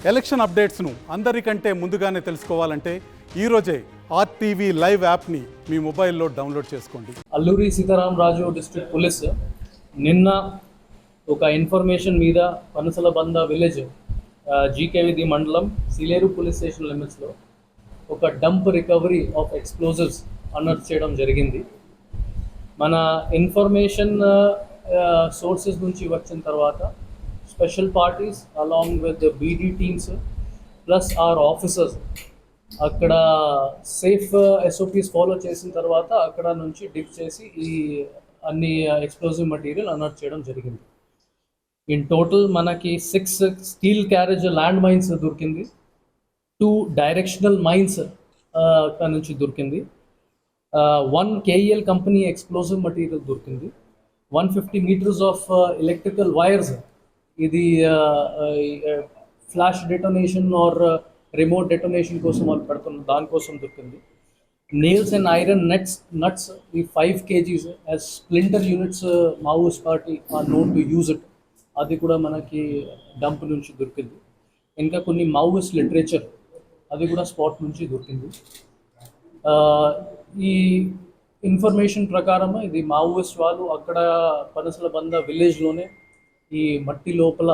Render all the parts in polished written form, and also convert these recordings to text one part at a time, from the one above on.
Election అప్డేట్స్ను అందరికంటే ముందుగానే తెలుసుకోవాలంటే ఈరోజే ఆర్టీవీ లైవ్ యాప్ని మీ మొబైల్లో డౌన్లోడ్ చేసుకోండి. అల్లూరి సీతారామరాజు డిస్ట్రిక్ట్ పోలీస్ నిన్న ఒక ఇన్ఫర్మేషన్ మీద పనసలబంద విలేజ్ జీకేవిది మండలం సిలేరు పోలీస్ స్టేషన్ లిమిట్స్లో ఒక dump recovery of explosives announce చేయడం జరిగింది. మన ఇన్ఫర్మేషన్ సోర్సెస్ నుంచి వచ్చిన తర్వాత special parties along with BD teams plus our officers అక్కడ సేఫ్ ఎస్ఓపీస్ ఫాలో చేసిన తర్వాత అక్కడ నుంచి డిప్ చేసి ఈ అన్ని ఎక్స్ప్లోజివ్ మెటీరియల్ అనౌన్స్ చేయడం జరిగింది. ఇన్ టోటల్ మనకి 6 స్టీల్ క్యారేజ్ ల్యాండ్ మైన్స్ దొరికింది, 2 డైరెక్షనల్ మైన్స్ అక్కడ నుంచి దొరికింది, 1 కేఈఎల్ కంపెనీ ఎక్స్ప్లోజివ్ మెటీరియల్ దొరికింది, 150 మీటర్స్ ఆఫ్ ఎలక్ట్రికల్ వైర్స్, ఇది flash detonation are remote detonation కోసం వాళ్ళు పెడుతున్న దానికోసం దొరికింది. నేల్స్ అండ్ ఐరన్ నట్స్ ఈ 5 kgs as splinter units Maoist party or known to use it, అది కూడా మనకి డంప్ నుంచి దొరికింది. ఇంకా కొన్ని మావోయిస్ట్ లిటరేచర్ అది కూడా స్పాట్ నుంచి దొరికింది. ఈ ఇన్ఫర్మేషన్ ప్రకారం ఇది మావోయిస్ట్ వాళ్ళు అక్కడ పనసలబంద విలేజ్లోనే ఈ మట్టి లోపల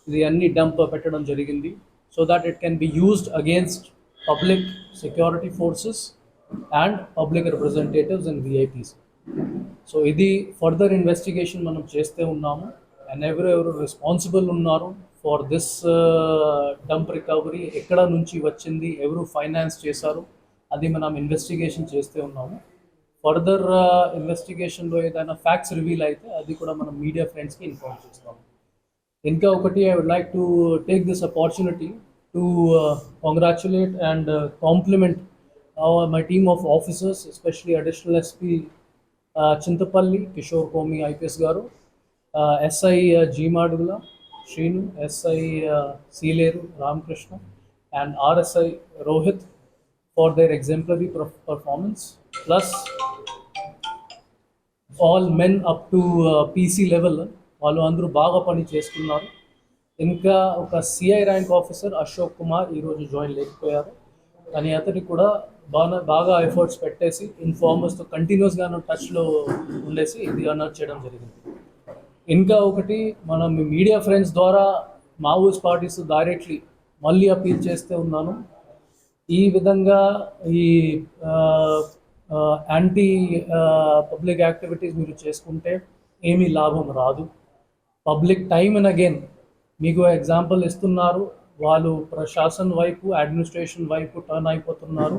ఇది అన్ని డంప్ పెట్టడం జరిగింది, so that it can be used against public security forces and public representatives and VIPs. So ఇది ఫర్దర్ ఇన్వెస్టిగేషన్ మనం చేస్తే ఉన్నాము అండ్ ఎవరు రెస్పాన్సిబుల్ ఉన్నారు ఫర్ దిస్ డంప్ రికవరీ, ఎక్కడ నుంచి వచ్చింది, ఎవరు ఫైనాన్స్ చేశారు, అది మనం ఇన్వెస్టిగేషన్ చేస్తే ఉన్నాము. ఫర్దర్ ఇన్వెస్టిగేషన్లో ఏదైనా ఫ్యాక్ట్స్ రివీల్ అయితే అది కూడా మనం మీడియా ఫ్రెండ్స్కి ఇన్ఫార్మ్ చేస్తాము. ఇంకా ఒకటి, I would like to take this opportunity to congratulate and compliment my team of officers, especially additional SP Chintapalli Kishore Komi IPS garu, SI G Madugula Srinu, SI Sileru Ramakrishna and RSI Rohit for their exemplary performance, plus all men up to PC level వాళ్ళు అందరూ బాగా పని చేస్తున్నారు. ఇంకా ఒక CI rank officer Ashok Kumar ఈరోజు join లేకపోయారు, కానీ అతనికి కూడా బాగా ఎఫర్ట్స్ పెట్టేసి ఇన్ఫార్మర్స్తో కంటిన్యూస్గా టచ్లో ఉండేసి ఇది అనౌన్స్ చేయడం జరిగింది. ఇంకా ఒకటి, మనం మీడియా ఫ్రెండ్స్ ద్వారా మావోయిస్ట్ పార్టీస్ డైరెక్ట్లీ మళ్ళీ అపీల్ చేస్తే ఉన్నాను, ఈ విధంగా ఈ యాంటీ పబ్లిక్ యాక్టివిటీస్ మీరు చేసుకుంటే ఏమీ లాభం రాదు. పబ్లిక్ టైమ్ అండ్ అగైన్ మీకు ఎగ్జాంపుల్ ఇస్తున్నారు, వాళ్ళు ప్రశాసన వైపు అడ్మినిస్ట్రేషన్ వైపు టర్న్ అయిపోతున్నారు,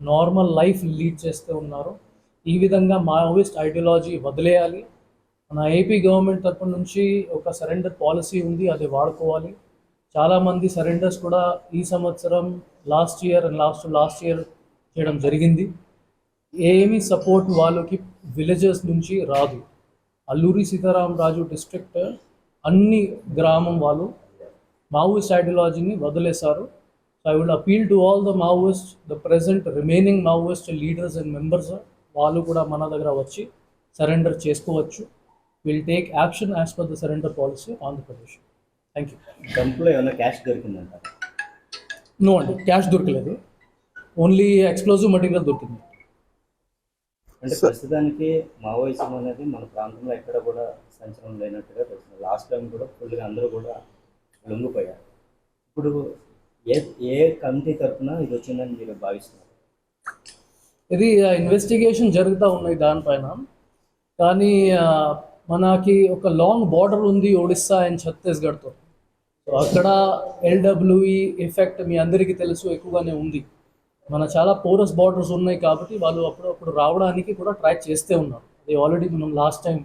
నార్మల్ లైఫ్ లీడ్ చేస్తూ ఉన్నారు. ఈ విధంగా మావోయిస్ట్ ఐడియాలజీ వదిలేయాలి. మన ఏపీ గవర్నమెంట్ తరపు నుంచి ఒక సరెండర్ పాలసీ ఉంది, అది వాడుకోవాలి. చాలామంది సరెండర్స్ కూడా ఈ సంవత్సరం లాస్ట్ ఇయర్ చేయడం జరిగింది. ఏమీ సపోర్ట్ వాళ్ళకి విలేజెస్ నుంచి రాదు. అల్లూరి సీతారామరాజు డిస్ట్రిక్ట్ అన్ని గ్రామం వాళ్ళు మావోయిస్ట్ ఐడియాలజీని వదిలేశారు. So I would appeal to all the Maoist, the present remaining Maoist leaders and members, వాళ్ళు కూడా మన దగ్గర వచ్చి సరెండర్ చేసుకోవచ్చు. Will take action as per the surrender policy Andhra Pradesh. Thank you. డంప్లో ఏమైనా క్యాష్ దొరికిందంట? నో అండి, క్యాష్ దొరకలేదు, ఓన్లీ ఎక్స్ప్లోజివ్ మెటీరియల్ దొరికింది. అంటే ప్రస్తుతానికి మావోయిజం అనేది మన ప్రాంతంలో ఎక్కడ కూడా సంచలనం లేనట్టుగా తెలుస్తుంది. లాస్ట్ టైం కూడా ఫుల్గా అందరూ కూడా లొంగిపోయారు. ఇప్పుడు ఏ కమిటీ తరఫున ఇది వచ్చిందని మీరు భావిస్తున్నారు? ఇది ఇన్వెస్టిగేషన్ జరుగుతూ ఉన్నాయి దానిపైన, కానీ మనకి ఒక లాంగ్ బార్డర్ ఉంది ఒడిస్సా అండ్ ఛత్తీస్గఢ్తో. సో అక్కడ ఎల్డబ్ల్యూఈ ఎఫెక్ట్ మీ అందరికీ తెలుసు ఎక్కువగానే ఉంది. మన చాలా పోరస్ బార్డర్స్ ఉన్నాయి కాబట్టి వాళ్ళు అప్పుడప్పుడు రావడానికి కూడా ట్రై చేస్తూ ఉన్నారు. అది ఆల్రెడీ మనం లాస్ట్ టైం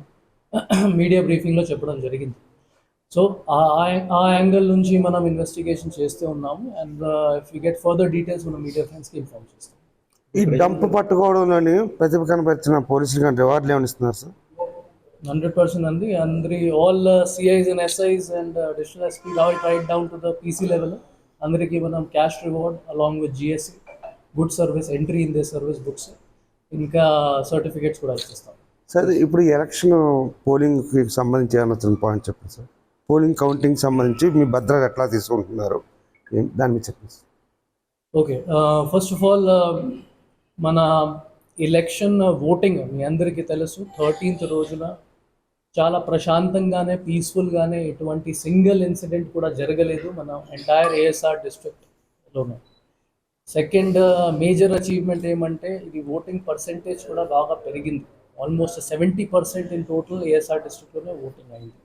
మీడియా బ్రీఫింగ్లో చెప్పడం జరిగింది. సో ఆ యాంగిల్ నుంచి మనం ఇన్వెస్టిగేషన్ చేస్తూ ఉన్నాము and if you get further details మనం మీడియా ఫ్రెండ్స్కి ఇన్ఫార్మ్ చేస్తాం. ఈ డంప్ పట్టుకోవడంలోని ప్రతిభ కనపరిచిన పోలీసులు కానీ రివార్డులు ఏమైనా ఇస్తున్నారు సార్? 100% అండి. All CIs and SIs and additional SP right down to the PC level అందరికీ మనం cash reward along with GSC, good service, entry in the service books, ఇంకా సర్టిఫికేట్స్ కూడా ఇచ్చేస్తాం. సార్ ఇప్పుడు ఎలక్షన్ పోలింగ్కి సంబంధించి ఏమైనా పాయింట్ చెప్పండి సార్. పోలింగ్ కౌంటింగ్ సంబంధించి మీ భద్రత ఎట్లా తీసుకుంటున్నారు దాని మీద చెప్పండి. ఓకే, ఫస్ట్ ఆఫ్ ఆల్ మన ఎలక్షన్ ఓటింగ్ మీ అందరికీ తెలుసు 13th రోజున చాలా ప్రశాంతంగానే పీస్ఫుల్గానే ఎటువంటి సింగిల్ ఇన్సిడెంట్ కూడా జరగలేదు మన ఎంటైర్ ఏఎస్ఆర్ డిస్ట్రిక్ట్లోనే. సెకండ్ మేజర్ అచీవ్మెంట్ ఏమంటే ఇది ఓటింగ్ పర్సెంటేజ్ కూడా బాగా పెరిగింది. ఆల్మోస్ట్ 70% ఇన్ టోటల్ ఏఎస్ఆర్ డిస్ట్రిక్ట్లోనే ఓటింగ్ అయింది.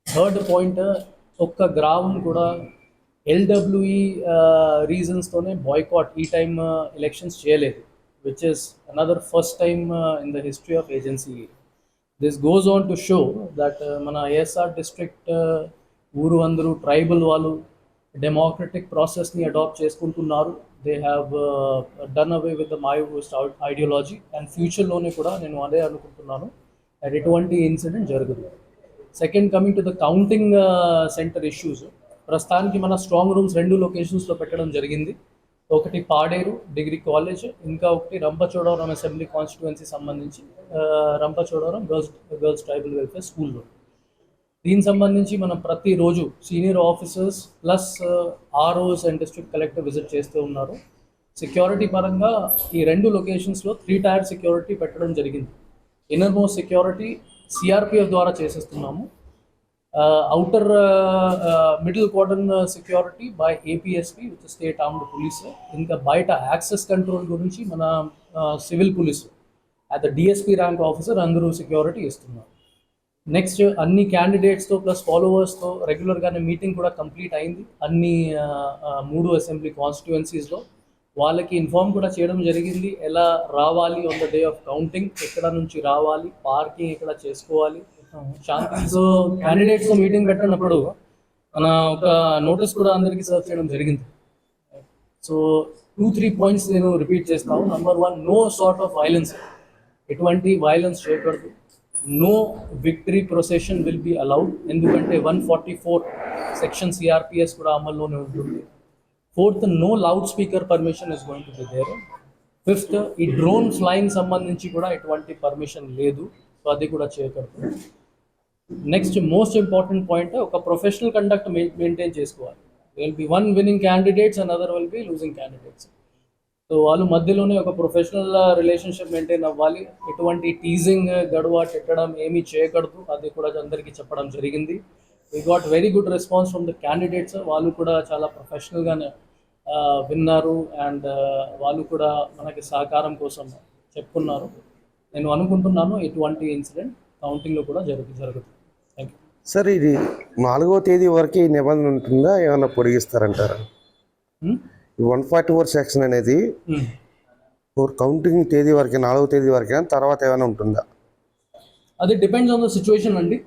థర్డ్ పాయింట్, ఒక్క గ్రామం కూడా ఎల్డబ్ల్యూఈ రీజన్స్తోనే బాయ్కాట్ ఈ టైమ్ ఎలక్షన్స్ చేయలేదు, which is another first time in the history of agency. This goes on to show that మన ఏఎస్ఆర్ డిస్ట్రిక్ట్ ఊరు అందరూ ట్రైబల్ వాళ్ళు డెమోక్రటిక్ ప్రాసెస్ని అడాప్ట్ చేసుకుంటున్నారు. They have done away with the మాయోయిస్ట్ ideology and ఫ్యూచర్లోనే కూడా నేను అదే అనుకుంటున్నాను అది ఎటువంటి ఇన్సిడెంట్ జరగదు. Second, coming to the counting centre issues, ప్రస్తుతానికి మన స్ట్రాంగ్ రూమ్స్ 2 లొకేషన్స్లో పెట్టడం జరిగింది. ఒకటి పాడేరు డిగ్రీ కాలేజ్, ఇంకా ఒకటి రంపచోడవరం అసెంబ్లీ కాన్స్టిట్యుయెన్సీ సంబంధించి రంపచోడవరం గర్ల్స్ ట్రైబల్ వెల్ఫేర్ స్కూల్లో. దీనికి సంబంధించి మనం ప్రతిరోజు senior officers plus ROs and district collector visit చేస్తూ ఉన్నారు. సెక్యూరిటీ పరంగా ఈ 2 లొకేషన్స్లో 3 టైర్ సెక్యూరిటీ పెట్టడం జరిగింది. ఇన్నర్ మోస్ట్ సెక్యూరిటీ సిఆర్పిఎఫ్ ద్వారా చేసేస్తున్నాము. outer middle cordon security by APSP, which is State Armed Police. ఇంకా బయట యాక్సెస్ కంట్రోల్ గురించి మన civil police at the DSP rank officer అందరూ సెక్యూరిటీ ఇస్తున్నారు. నెక్స్ట్, అన్ని క్యాండిడేట్స్తో ప్లస్ ఫాలోవర్స్తో రెగ్యులర్గానే మీటింగ్ కూడా కంప్లీట్ అయింది. అన్ని 3 అసెంబ్లీ కాన్స్టిట్యుయెన్సీస్లో వాళ్ళకి ఇన్ఫార్మ్ కూడా చేయడం జరిగింది ఎలా రావాలి on the day of counting, ఎక్కడ నుంచి రావాలి, పార్కింగ్ ఎక్కడ చేసుకోవాలి. సో క్యాండిడేట్స్తో మీటింగ్ పెట్టినప్పుడు మన ఒక నోటీస్ కూడా అందరికీ సర్వ్ చేయడం జరిగింది. సో 2-3 పాయింట్స్ నేను రిపీట్ చేస్తాను. Number 1, no sort of violence, ఎటువంటి వైలెన్స్ చేయకూడదు. No victory procession will be allowed, ఎందుకంటే 144 సెక్షన్ సిఆర్పిఎస్ కూడా అమల్లోనే ఉంటుంది. 4th, no loud speaker permission is going to be there. 5th, ఈ డ్రోన్ ఫ్లయింగ్ సంబంధించి కూడా ఎటువంటి పర్మిషన్ లేదు, సో అది కూడా చేయకూడదు. నెక్స్ట్, మోస్ట్ ఇంపార్టెంట్ పాయింట్, ఒక ప్రొఫెషనల్ కండక్ట్ మెయింటైన్ చేసుకోవాలి. Will be 1 winnowing candidates and other will be losing candidates. So వాళ్ళు మధ్యలోనే ఒక ప్రొఫెషనల్ రిలేషన్షిప్ మెయింటైన్ అవ్వాలి. ఎటువంటి టీజింగ్, గడువ తిట్టడం ఏమీ చేయకూడదు, అది కూడా అందరికీ చెప్పడం జరిగింది. We got very good response from the candidates. వాళ్ళు కూడా చాలా ప్రొఫెషనల్గానే విన్నారు అండ్ వాళ్ళు కూడా మనకి సహకారం కోసం చెప్పుకున్నారు. నేను అనుకుంటున్నాను ఎటువంటి ఇన్సిడెంట్ కౌంటింగ్లో కూడా జరుగుతుంది. Thank you sir. ఇది 4వ తేదీ వరకు ఈ నిబంధన ఉంటుందా, ఏమన్నా పొడిగిస్తారంటారా? 144 సెక్షన్ అనేది కౌంటింగ్ తేదీ వరకే, 4వ తేదీ వరకే, తర్వాత ఏమైనా ఉంటుందా? అది డిపెండ్స్ ఆన్ ద సిచ్యువేషన్ అండి,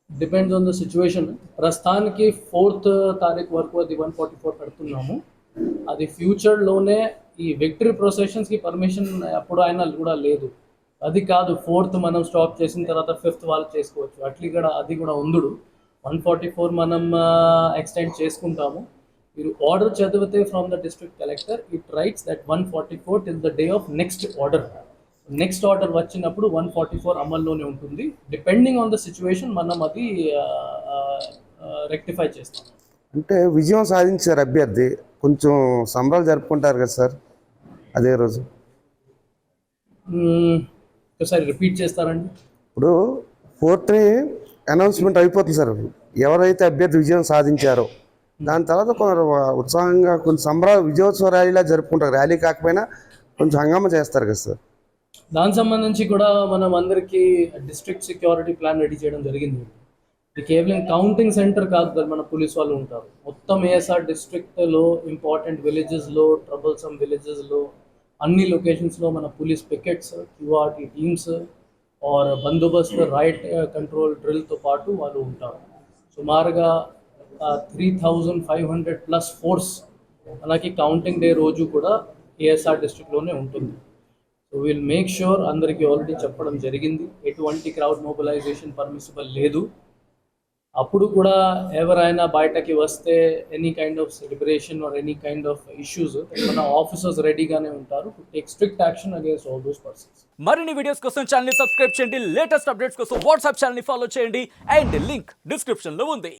డిపెండ్స్ ఆన్ ద సిచ్యువేషన్. ప్రస్తుతానికి 4th తారీఖు వరకు అది 144 పెడుతున్నాము. అది ఫ్యూచర్లోనే ఈ విక్టరీ ప్రొసెషన్స్కి పర్మిషన్ ఎప్పుడు అయినా కూడా లేదు. అది కాదు 4th మనం స్టాప్ చేసిన తర్వాత 5th వాళ్ళు చేసుకోవచ్చు, అది కూడా ఉందుడు. 144 మనం ఎక్స్టెండ్ చేసుకుంటాము. మీరు ఆర్డర్ చదివితే from the district collector it rights that 144 till the day of next order. Next order వచ్చినప్పుడు 144 అమల్లోనే ఉంటుంది. డిపెండింగ్ ఆన్ ద సిచ్యువేషన్ మనం అది రెక్టిఫై చేస్తాం. అంటే విజయం సాధించారు అభ్యర్థి, కొంచెం సంబరాలు జరుపుకుంటారు కదా సార్ అదే రోజు? ఒకసారి రిపీట్ చేస్తారండి. ఇప్పుడు 4th అనౌన్స్మెంట్ అయిపోతుంది సార్. ఎవరైతే అభ్యర్థి విజయం సాధించారో దాని తర్వాత కొందరు ఉత్సాహంగా కొంచెం సంబరాలు విజయోత్సవ ర్యాలీలా జరుపుకుంటారు. ర్యాలీ కాకపోయినా కొంచెం హంగామా చేస్తారు కదా సార్. దానికి సంబంధించి కూడా మనం అందరికీ డిస్ట్రిక్ట్ సెక్యూరిటీ ప్లాన్ రెడీ చేయడం జరిగింది. ఇది కేవలం కౌంటింగ్ సెంటర్ కాదు కదా, మన పోలీస్ వాళ్ళు ఉంటారు. మొత్తం ఏఎస్ఆర్ డిస్ట్రిక్ట్లో ఇంపార్టెంట్ విలేజెస్లో, ట్రబుల్సమ్ విలేజెస్లో, అన్ని లొకేషన్స్లో మన police pickets, QRT teams are బందోబస్తు, రైట్ కంట్రోల్ డ్రిల్తో పాటు వాళ్ళు ఉంటారు. సుమారుగా 3500+ ఫోర్స్ మనకి కౌంటింగ్ డే రోజు కూడా ఏఎస్ఆర్ డిస్ట్రిక్ట్లోనే ఉంటుంది. సో విల్ మేక్ ష్యూర్, అందరికీ ఆల్రెడీ చెప్పడం జరిగింది, ఎటువంటి క్రౌడ్ మొబిలైజేషన్ పర్మిసిబుల్ లేదు. అప్పుడు కూడా ఎవరైనా బయటకి వస్తే any kind of celebration or any kind of issues, మన ఆఫీసర్స్ రెడీగానే ఉంటారు to take strict action against all those persons. మరిన్ని వీడియోస్ కోసం ఛానల్ ని సబ్స్క్రైబ్ చేయండి, లేటెస్ట్ అప్డేట్స్ కోసం వాట్సాప్ ఛానల్ ని ఫాలో చేయండి అండ్ లింక్ డిస్క్రిప్షన్ లో ఉంది.